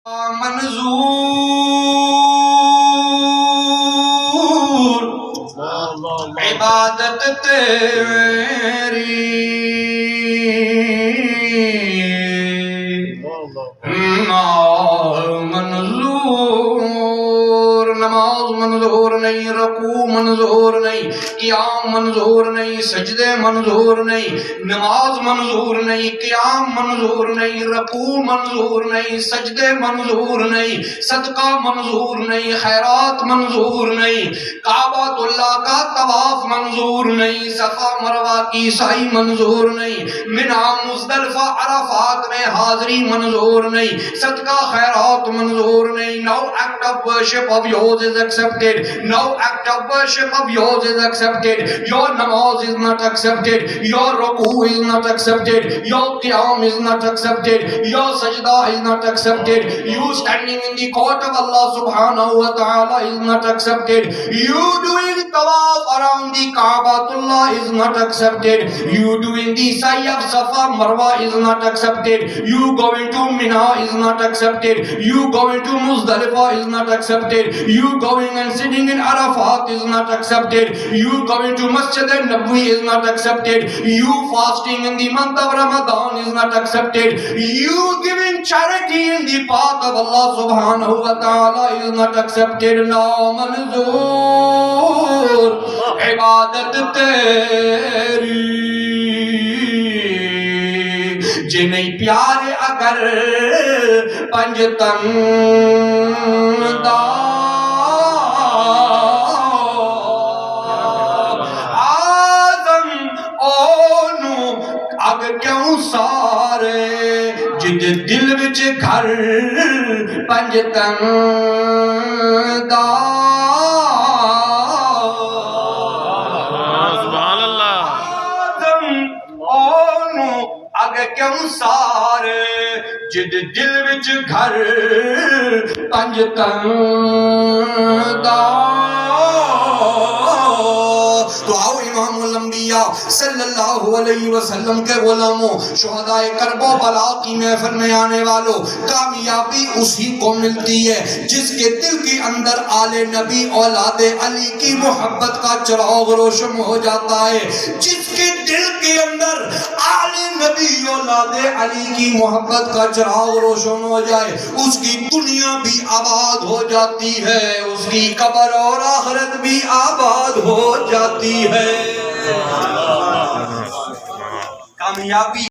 منظور عبادت تیری منظور نماز منظور نہیں، رکوع منظور نہیں، قیام منظور نہیں، سجدے منظور نہیں، نماز منظور نہیں، قیام منظور نہیں، رکوع منظور نہیں، سجدے منظور نہیں، صدقہ منظور نہیں، خیرات منظور نہیں، کعبۃ اللہ کا طواف منظور نہیں، صفا مروہ کی سعی منظور نہیں، منی مزدلفہ عرفات میں حاضری منظور نہیں، صدقہ خیرات منظور نہیں. No act of worship of yours is accepted. No act of worship of yours is accepted. Your namaz is not accepted. Your ruku is not accepted. Your qiyam is not accepted. Your sajda is not accepted. You standing in the court of Allah subhanahu wa ta'ala is not accepted. You doing tawaf around the Ka'batullah is not accepted. You doing the sa'i of Safa Marwa is not accepted. You going to Mina is not accepted. You going to Muzdalifah is not accepted. You going and sitting in Arafat is not accepted. You going to Masjid al-Nabawi is not accepted. You fasting in the month of Ramadan is not accepted. You giving charity in the path of Allah subhanahu wa ta'ala is not accepted. La manzoor ibadat teri جنہیں پیارے اگر پنجتن دا آدم اونو اگ کیوں سارے جد دل وچ گھر پنجتن دا کیوں سارے جد دل وچ گھر پنجتن دا. تو آؤ امام الانبیاء صلی اللہ علیہ وسلم کے غلاموں، شہداء کرب و بلا کی محفل میں آنے والوں، کامیابی اسی کو ملتی ہے جس کے دل کے اندر آل نبی اولاد علی کی محبت کا چراغ روشن ہو جاتا ہے. جس کے دل کے اندر آل نبی اولاد علی کی محبت کا چراغ روشن ہو جائے، اس کی دنیا بھی آباد ہو جاتی ہے، اس کی قبر اور آخرت بھی آباد ہو جاتی ہے. کامیابی